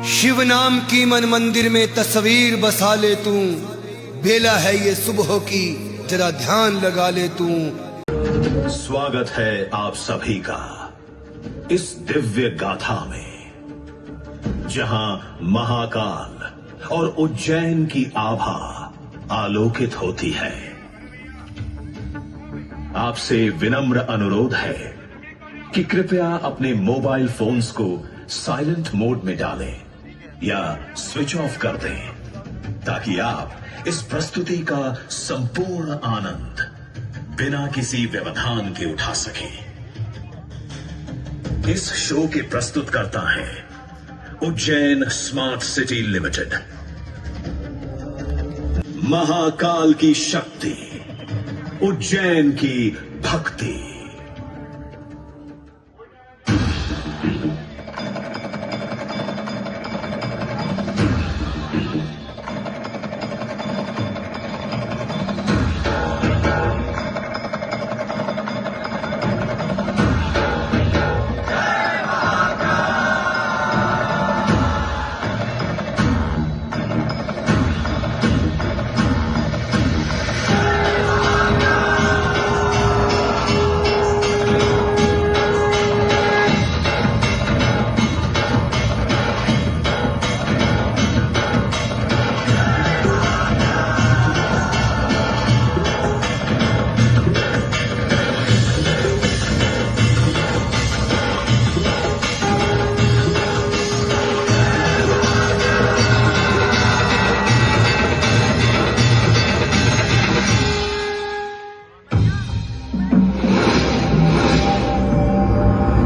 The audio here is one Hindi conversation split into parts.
शिव नाम की मन मंदिर में तस्वीर बसा ले तू, बेला है ये सुबह की जरा ध्यान लगा ले तू। स्वागत है आप सभी का इस दिव्य गाथा में, जहां महाकाल और उज्जैन की आभा आलोकित होती है। आपसे विनम्र अनुरोध है कि कृपया अपने मोबाइल फोन्स को साइलेंट मोड में डालें या स्विच ऑफ कर दें, ताकि आप इस प्रस्तुति का संपूर्ण आनंद बिना किसी व्यवधान के उठा सकें। इस शो के प्रस्तुतकर्ता हैं Ujjain smart city limited. Mahakal की शक्ति, उज्जैन की भक्ति।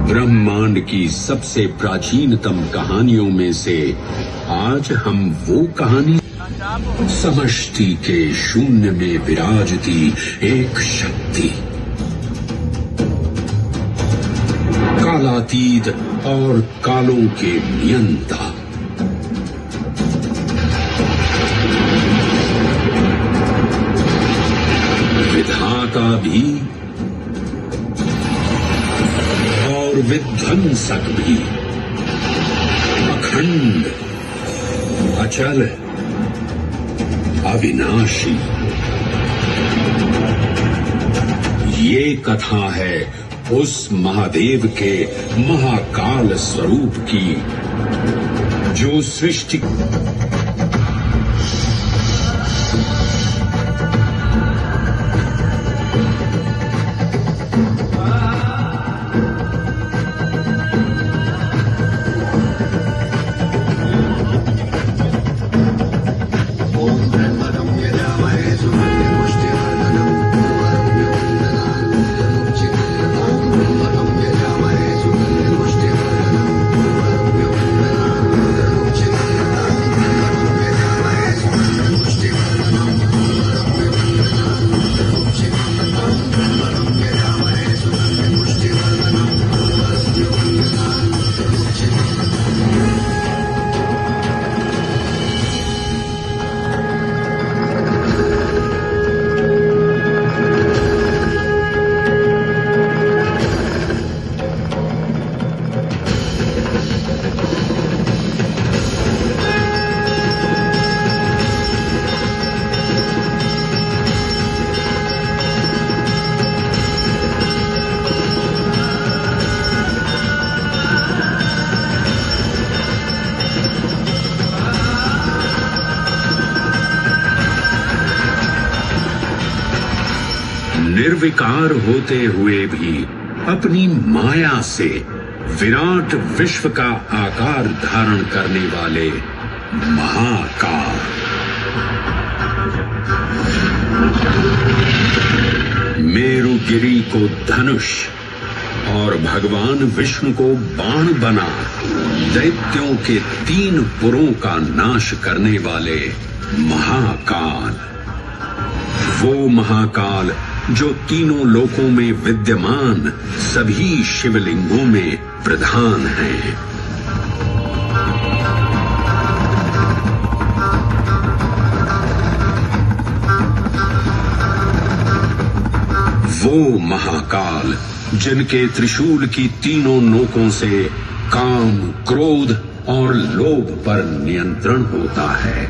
ब्रह्मांड की सबसे प्राचीनतम कहानियों में से आज हम वो कहानी, समष्टि के शून्य में विराजती एक शक्ति, कालातीत और कालों के नियंता, विधाता भी और विध्वंसक भी, अखंड, अचल, अविनाशी। ये कथा है उस महादेव के महाकाल स्वरूप की, जो सृष्टि निर्विकार होते हुए भी अपनी माया से विराट विश्व का आकार धारण करने वाले महाकाल, मेरुगिरी को धनुष और भगवान विष्णु को बाण बना दैत्यों के 3 पुरों का नाश करने वाले महाकाल, वो महाकाल जो तीनों लोकों में विद्यमान सभी शिवलिंगों में प्रधान हैं। वो महाकाल जिनके त्रिशूल की तीनों नोकों से काम, क्रोध और लोभ पर नियंत्रण होता है।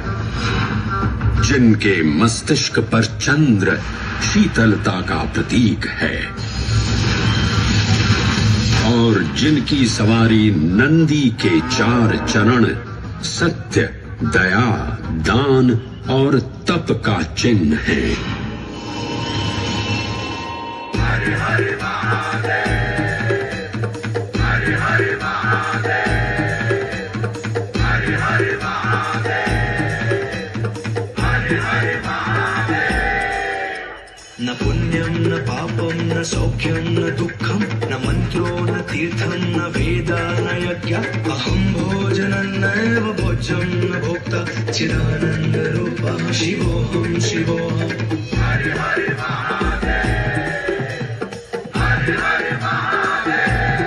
जिनके मस्तिष्क पर चंद्र शीतलता का प्रतीक है और जिनकी सवारी नंदी के 4 चरण सत्य, दया, दान और तप का चिन्ह है। हरे हरे महादेव, हरे हरे महादेव, हरे हरे महादेव, हरे हरे महादेव। न पुण्यं न पापं न सौख्यं न दुःखं न मन्त्रो न तीर्थं न वेद न यज्ञ अहं भोजनं नैव भोज्यं न भोक्ता चिदानन्दरूपः शिवोऽहं शिवोऽहम्। हरे हरे महादेव, हरे हरे महादेव।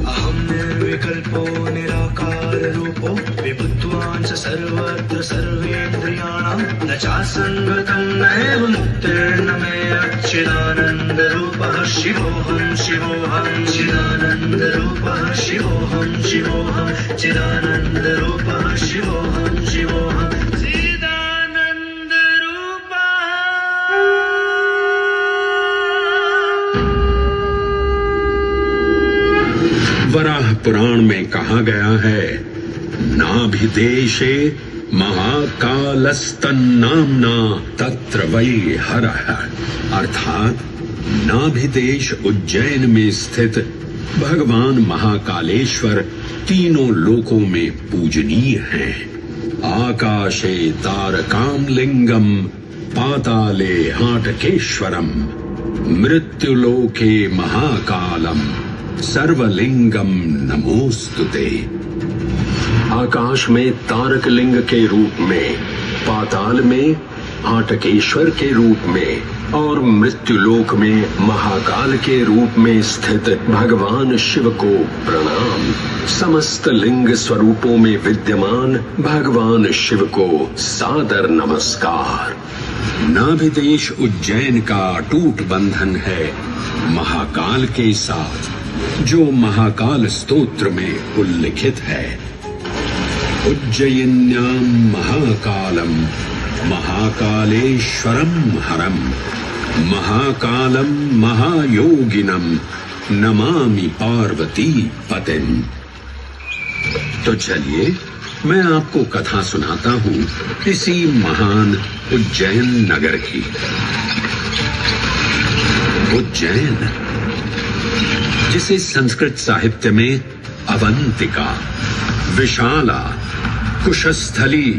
अहं निर्विकल्पो निराकाररूपो विभुत्वान् च सर्वत्र सर्वेन्द्रियाणां न चासङ्गतं नैव मुक्तिर्न मे चिदानन्दरूपः शिवोऽहं शिवोऽहं चिदानन्दरूपः शिवोऽहं शिवोऽहं चिदानन्दरूपः शिवोऽहं शिवोऽहं वराह पुराण में कहा गया है, नाभिदेशे महाकालस्तन्नाम्ना तत्र वै हरः, अर्थात नाभिदेश उज्जैन में स्थित भगवान महाकालेश्वर तीनों लोकों में पूजनीय हैं। आकाशे तारकामलिंगम पाताले हाटकेश्वरम मृत्युलोके महाकालम सर्वलिंगम नमोस्तुते। आकाश में तारक लिंग के रूप में, पाताल में हाटकेश्वर के रूप में और मृत्युलोक में महाकाल के रूप में स्थित भगवान शिव को प्रणाम। समस्त लिंग स्वरूपों में विद्यमान भगवान शिव को सादर नमस्कार। नाभिदेश उज्जैन का अटूट बंधन है महाकाल के साथ, जो महाकाल स्तोत्र में उल्लिखित है। उज्जयिन्यां महाकालम महाकालेश्वरम हरम महाकालम महायोगिनम नमामि पार्वती पतिं। तो चलिए मैं आपको कथा सुनाता हूँ इसी महान उज्जैन नगर की। उज्जैन, जिसे संस्कृत साहित्य में अवंतिका, विशाला, कुशस्थली,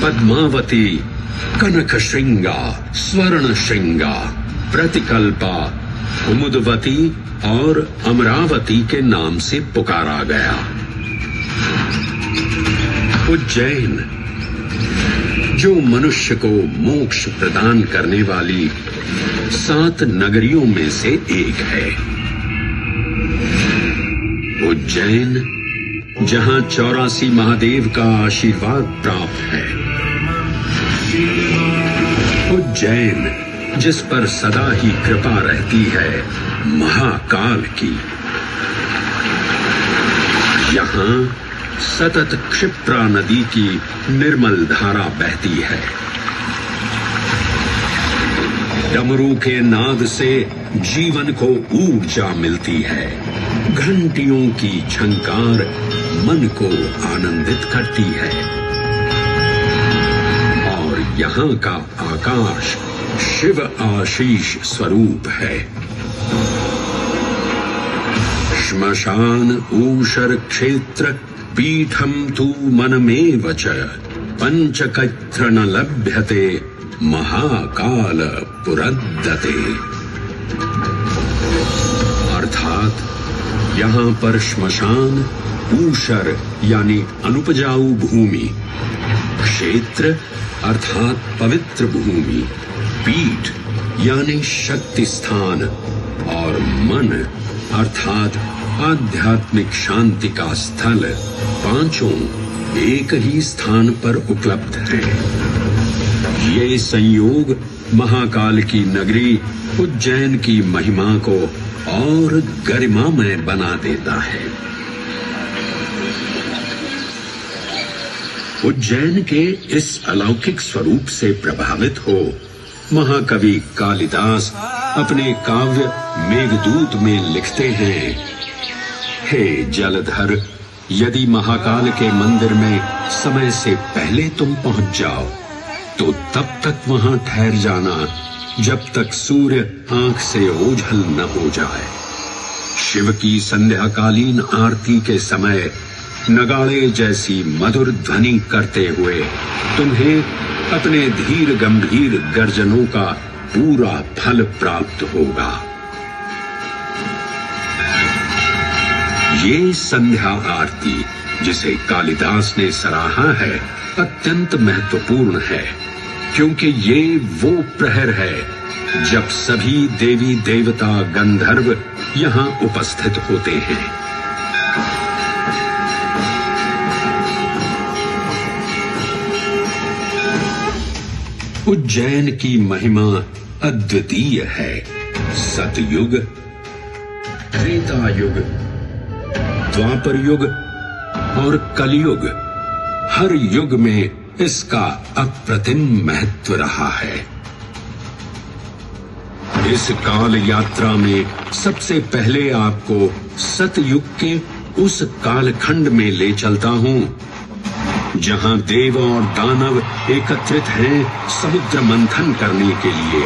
पद्मावती, कनकश्रृंगा, स्वर्णश्रृंगा, प्रतिकल्पा, कुमुदवती और अमरावती के नाम से पुकारा गया। उज्जैन, जो मनुष्य को मोक्ष प्रदान करने वाली 7 नगरियों में से एक है। उज्जैन, जहां 84 महादेव का आशीर्वाद प्राप्त है। उज्जैन, जिस पर सदा ही कृपा रहती है महाकाल की। यहां सतत क्षिप्रा नदी की निर्मल धारा बहती है। डमरू के नाद से जीवन को ऊर्जा मिलती है। घंटियों की झंकार मन को आनंदित करती है। और यहाँ का आकाश शिव आशीष स्वरूप है। श्मशान ऊषर क्षेत्र पीठम तु मनमेव च पंचकत्र न लभ्यते महाकाल पुरद्दते। अर्थात यहाँ पर श्मशान, ऊषर यानी अनुपजाऊ भूमि, क्षेत्र अर्थात पवित्र भूमि, पीठ यानी शक्ति स्थान और मन अर्थात आध्यात्मिक शांति का स्थल, पांचों एक ही स्थान पर उपलब्ध है। ये संयोग महाकाल की नगरी उज्जैन की महिमा को और गरिमामय बना देता है। उज्जैन के इस अलौकिक स्वरूप से प्रभावित हो महाकवि कालिदास अपने काव्य मेघदूत में लिखते हैं, हे जलधर, यदि महाकाल के मंदिर में समय से पहले तुम पहुंच जाओ तो तब तक वहां ठहर जाना जब तक सूर्य आंख से ओझल न हो जाए। शिव की संध्याकालीन आरती के समय नगाड़े जैसी मधुर ध्वनि करते हुए तुम्हें अपने धीर गंभीर गर्जनों का पूरा फल प्राप्त होगा। ये संध्या आरती जिसे कालिदास ने सराहा है अत्यंत महत्वपूर्ण है, क्योंकि ये वो प्रहर है जब सभी देवी देवता गंधर्व यहां उपस्थित होते हैं। उज्जैन की महिमा अद्वितीय है। सतयुग, त्रेता युग, द्वापर युग और कलयुग, हर युग में इसका अप्रतिम महत्व रहा है। इस काल यात्रा में सबसे पहले आपको सतयुग के उस कालखंड में ले चलता हूं जहां देव और दानव एकत्रित हैं समुद्र मंथन करने के लिए।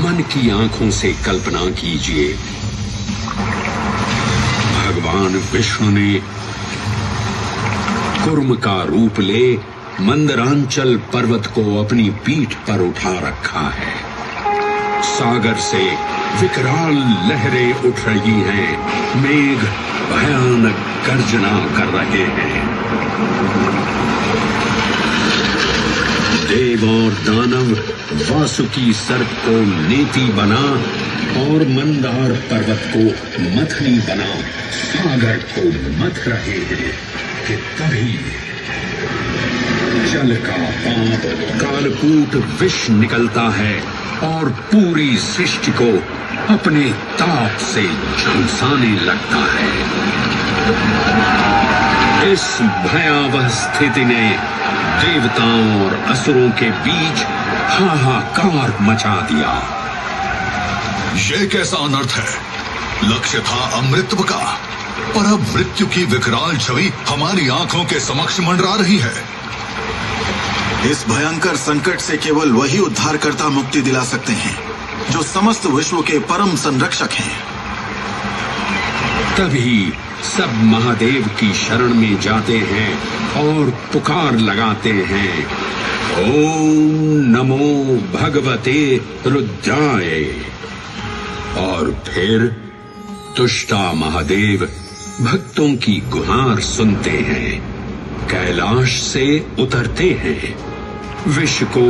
मन की आंखों से कल्पना कीजिए, भगवान विष्णु ने कुर्म का रूप ले मंदरांचल पर्वत को अपनी पीठ पर उठा रखा है। सागर से विकराल लहरें उठ रही हैं, मेघ भयानक गर्जना कर रहे हैं। देव और दानव वासुकी सर्प को नेति बना और मंदार पर्वत को मथनी बना सागर को मथ रहे हैं कि तभी जल का पाप कालकूट विष निकलता है और पूरी सृष्टि को अपने ताप से झुलसाने लगता है। इस भयावह स्थिति ने देवताओं और असुरों के बीच हाहाकार मचा दिया। यह कैसा अनर्थ है? लक्ष्य था अमृतत्व का, पर अब मृत्यु की विकराल छवि हमारी आंखों के समक्ष मंडरा रही है। इस भयंकर संकट से केवल वही उद्धारकर्ता मुक्ति दिला सकते हैं जो समस्त विश्व के परम संरक्षक हैं। तभी सब महादेव की शरण में जाते हैं और पुकार लगाते हैं, ओम नमो भगवते रुद्राय। और फिर तुष्टा महादेव भक्तों की गुहार सुनते हैं, कैलाश से उतरते हैं, विष को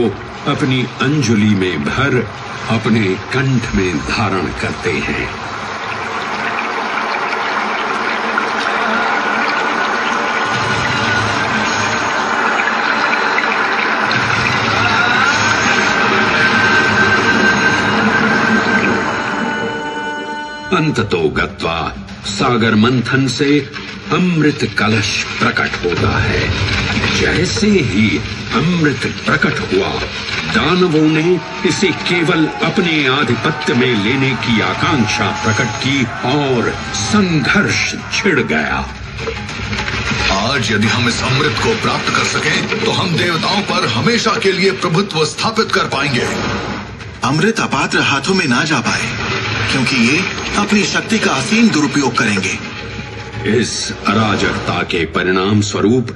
अपनी अंजुलि में भर अपने कंठ में धारण करते हैं। अंततो गत्वा सागर मंथन से अमृत कलश प्रकट होता है। जैसे ही अमृत प्रकट हुआ, दानवों ने इसे केवल अपने आधिपत्य में लेने की आकांक्षा प्रकट की और संघर्ष छिड़ गया। आज यदि हम इस अमृत को प्राप्त कर सकें, तो हम देवताओं पर हमेशा के लिए प्रभुत्व स्थापित कर पाएंगे। अमृत अपात्र हाथों में ना जा पाए, क्योंकि ये अपनी शक्ति का असीम दुरुपयोग करेंगे। इस अराजकता के परिणाम स्वरूप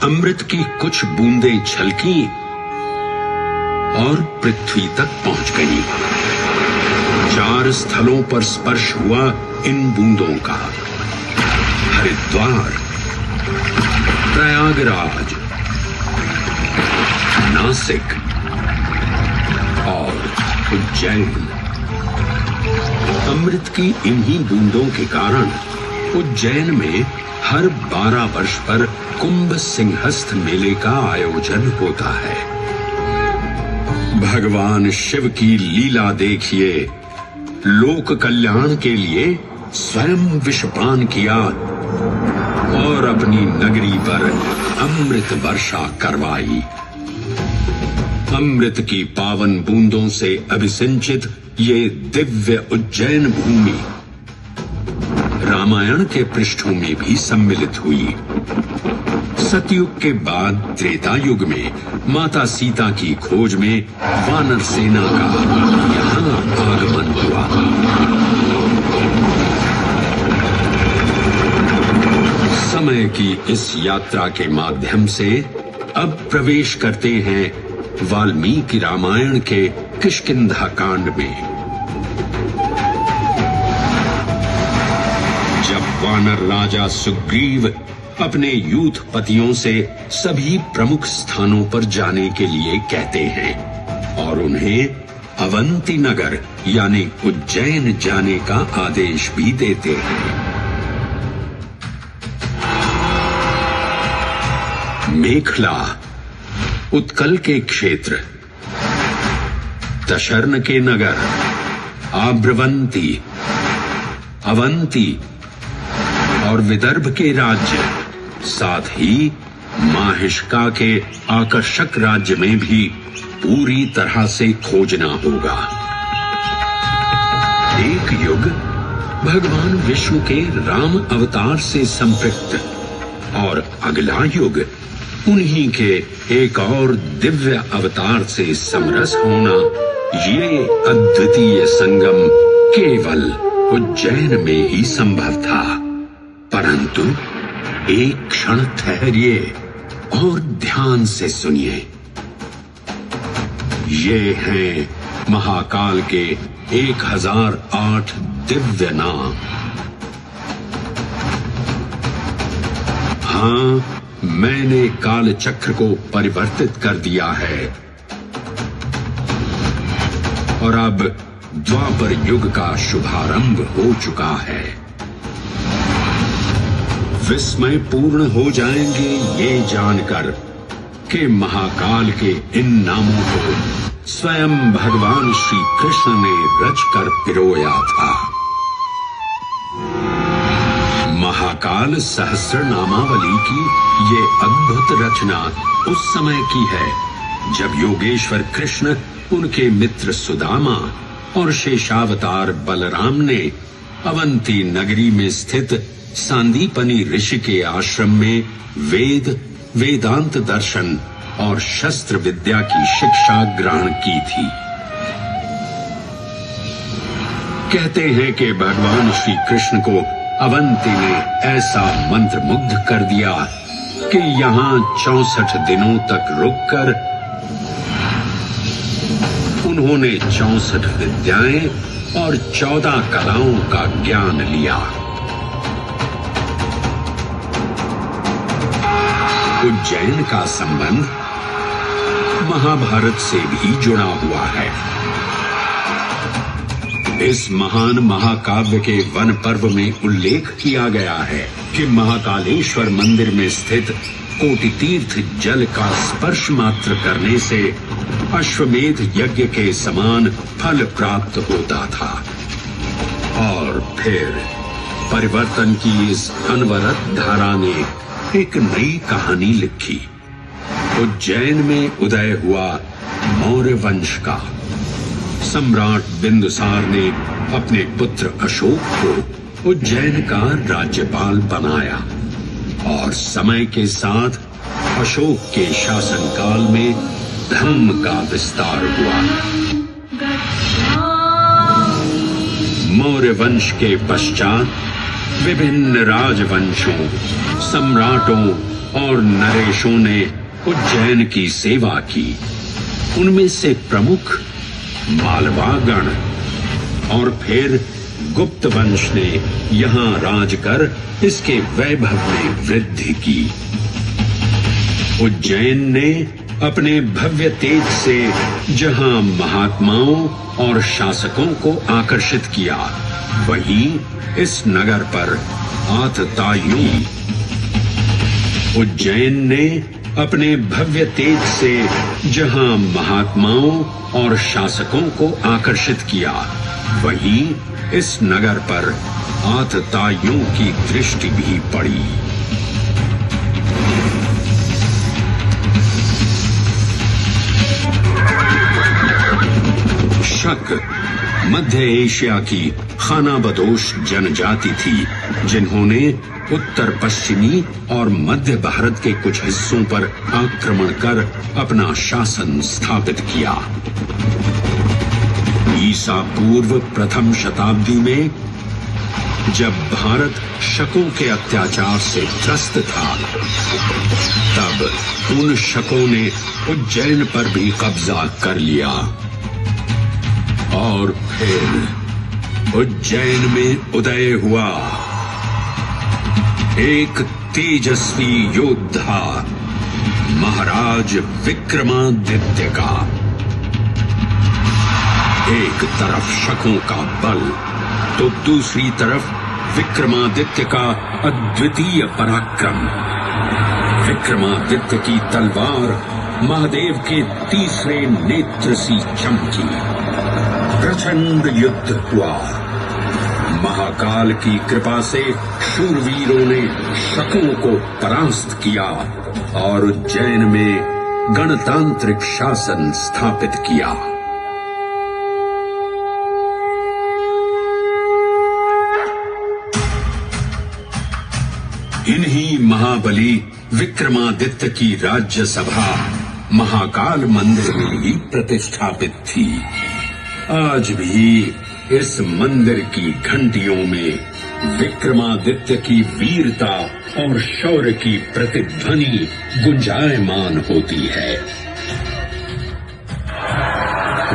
अमृत की कुछ बूंदें छलकी और पृथ्वी तक पहुंच गई। 4 स्थलों पर स्पर्श हुआ इन बूंदों का, हरिद्वार, प्रयागराज, नासिक और उज्जैन। अमृत की इन्हीं बूंदों के कारण उज्जैन में हर 12 वर्ष पर कुंभ सिंहस्थ मेले का आयोजन होता है। भगवान शिव की लीला देखिए, लोक कल्याण के लिए स्वयं विषपान किया और अपनी नगरी पर अमृत वर्षा करवाई। अमृत की पावन बूंदों से अभिसिंचित ये दिव्य उज्जैन भूमि रामायण के पृष्ठों में भी सम्मिलित हुई। सतयुग के बाद त्रेता युग में माता सीता की खोज में वानर सेना का यहाँ आगमन हुआ। समय की इस यात्रा के माध्यम से अब प्रवेश करते हैं वाल्मीकि रामायण के किष्किंधा कांड में। जब वानर राजा सुग्रीव अपने यूथपतियों से सभी प्रमुख स्थानों पर जाने के लिए कहते हैं और उन्हें अवंती नगर यानी उज्जैन जाने का आदेश भी देते हैं। मेखला उत्कल के क्षेत्र, दशर्न के नगर, आब्रवंती, अवंती और विदर्भ के राज्य, साथ ही माहिष्का के आकर्षक राज्य में भी पूरी तरह से खोजना होगा। एक युग भगवान विष्णु के राम अवतार से संपृक्त और अगला युग उन्हीं के एक और दिव्य अवतार से समरस होना, ये अद्वितीय संगम केवल उज्जैन में ही संभव था। परंतु एक क्षण ठहरिए और ध्यान से सुनिए। ये हैं महाकाल के 1008 दिव्य नाम। हाँ, मैंने काल चक्र को परिवर्तित कर दिया है और अब द्वापर युग का शुभारंभ हो चुका है। विस्मय पूर्ण हो जाएंगे ये जानकर कि महाकाल के इन नामों को स्वयं भगवान श्री कृष्ण ने रचकर पिरोया था। महाकाल सहस्र नामावली की ये अद्भुत रचना उस समय की है जब योगेश्वर कृष्ण उनके मित्र सुदामा और शेषावतार बलराम ने अवंती नगरी में स्थित सांदीपनी ऋषि के आश्रम में वेदांत दर्शन और शस्त्र विद्या की शिक्षा ग्रहण की थी। कहते हैं कि भगवान श्री कृष्ण को अवंती ने ऐसा मंत्रमुग्ध कर दिया कि यहाँ 64 दिनों तक रुककर उन्होंने 64 विद्याएं और 14 कलाओं का ज्ञान लिया। उज्जैन का संबंध महाभारत से भी जुड़ा हुआ है। इस महान महाकाव्य के वन पर्व में उल्लेख किया गया है कि महाकालेश्वर मंदिर में स्थित कोटि तीर्थ जल का स्पर्श मात्र करने से अश्वमेध यज्ञ के समान फल प्राप्त होता था। और फिर परिवर्तन की इस अनवरत धारा ने एक नई कहानी लिखी। उज्जैन में उदय हुआ मौर्य वंश का। सम्राट बिंदुसार ने अपने पुत्र अशोक को उज्जैन का राज्यपाल बनाया और समय के साथ अशोक के शासनकाल में धर्म का विस्तार हुआ। मौर्य वंश के पश्चात विभिन्न राजवंशों, सम्राटों और नरेशों ने उज्जैन की सेवा की। उनमें से प्रमुख मालवागण और फिर गुप्त वंश ने यहाँ राज कर इसके वैभव में वृद्धि की। उज्जैन ने अपने भव्य तेज से जहाँ महात्माओं और शासकों को आकर्षित किया, वहीं इस नगर पर आतताइयों। उज्जैन ने अपने भव्य तेज से जहाँ महात्माओं और शासकों को आकर्षित किया, वहीं इस नगर पर आतताइयों की दृष्टि भी पड़ी। शक मध्य एशिया की खानाबदोश जनजाति थी, जिन्होंने उत्तर पश्चिमी और मध्य भारत के कुछ हिस्सों पर आक्रमण कर अपना शासन स्थापित किया। ईसा पूर्व प्रथम शताब्दी में जब भारत शकों के अत्याचार से त्रस्त था, तब उन शकों ने उज्जैन पर भी कब्जा कर लिया और फिर उज्जैन में उदय हुआ एक तेजस्वी योद्धा महाराज विक्रमादित्य का। एक तरफ शकों का बल तो दूसरी तरफ विक्रमादित्य का अद्वितीय पराक्रम। विक्रमादित्य की तलवार महादेव के तीसरे नेत्र सी चमकी। प्रचंड युद्ध हुआ। महाकाल की कृपा से शूरवीरों ने शकों को परास्त किया और उज्जैन में गणतांत्रिक शासन स्थापित किया। इन्हीं महाबली विक्रमादित्य की राज्यसभा महाकाल मंदिर में ही प्रतिष्ठापित थी। आज भी इस मंदिर की घंटियों में विक्रमादित्य की वीरता और शौर्य की प्रतिध्वनि गुंजायमान होती है।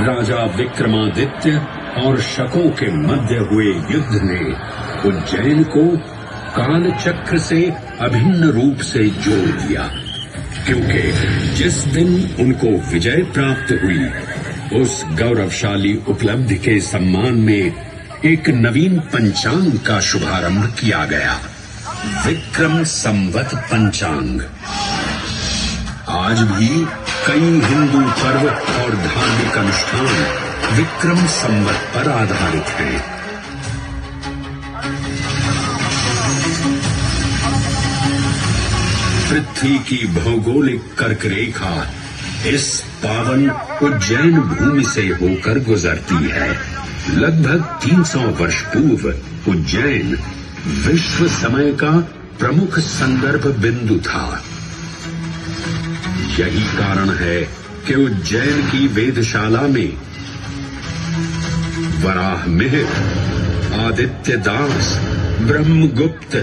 राजा विक्रमादित्य और शकों के मध्य हुए युद्ध ने उज्जैन को काल चक्र से अभिन्न रूप से जोड़ दिया, क्योंकि जिस दिन उनको विजय प्राप्त हुई, उस गौरवशाली उपलब्धि के सम्मान में एक नवीन पंचांग का शुभारंभ किया गया, विक्रम संवत पंचांग। आज भी कई हिंदू पर्व और धार्मिक अनुष्ठान विक्रम संवत पर आधारित हैं। पृथ्वी की भौगोलिक कर्क रेखा इस पावन उज्जैन भूमि से होकर गुजरती है। लगभग 300 वर्ष पूर्व उज्जैन विश्व समय का प्रमुख संदर्भ बिंदु था। यही कारण है कि उज्जैन की वेधशाला में वराहमिहिर, आदित्य दास, ब्रह्मगुप्त,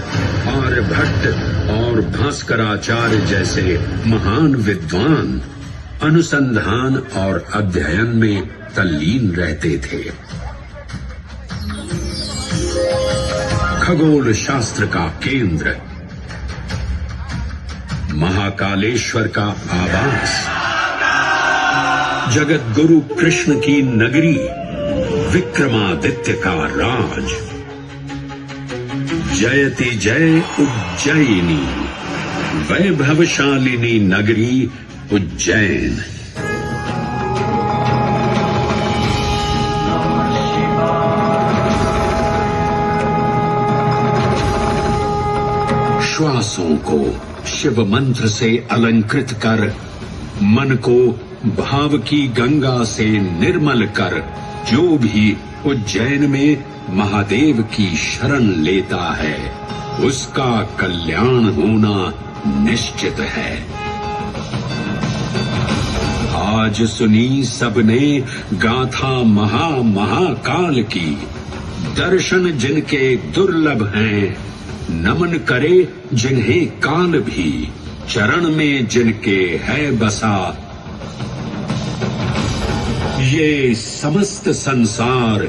आर्यभट्ट और भास्कराचार्य जैसे महान विद्वान अनुसंधान और अध्ययन में तल्लीन रहते थे। खगोल शास्त्र का केंद्र, महाकालेश्वर का आवास, जगत गुरु कृष्ण की नगरी, विक्रमादित्य का राज। जयति जय उज्जयिनी, वैभवशालिनी नगरी उज्जैन। श्वासों को शिव मंत्र से अलंकृत कर, मन को भाव की गंगा से निर्मल कर, जो भी उज्जैन में महादेव की शरण लेता है, उसका कल्याण होना निश्चित है। आज सुनी सबने गाथा महाकाल की, दर्शन जिनके दुर्लभ हैं, नमन करे जिन्हें काल भी, चरण में जिनके है बसा। ये समस्त संसार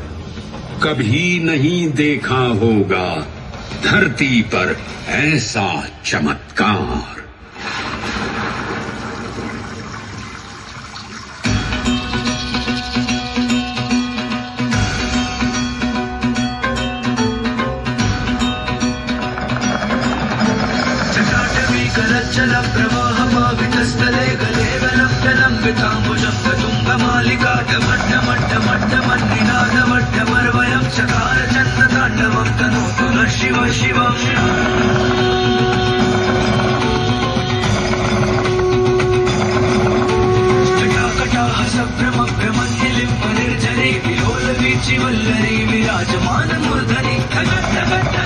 कभी नहीं देखा होगा धरती पर ऐसा चमत्कार। चल प्रवाहमावितस्थले गलेवलम्बिताम्बुजं तुङ्गमालिका डमड्डमड्डमड्डमन्निनादमड्डमर्वयं चकार चन्द्रताण्डवं तनोतु नः शिव शिव। जटाकटाः सम्भ्रमभ्रमन्निलिम्बनिर्जने वल्लरी विराजमान मूर्धनि खगट खगट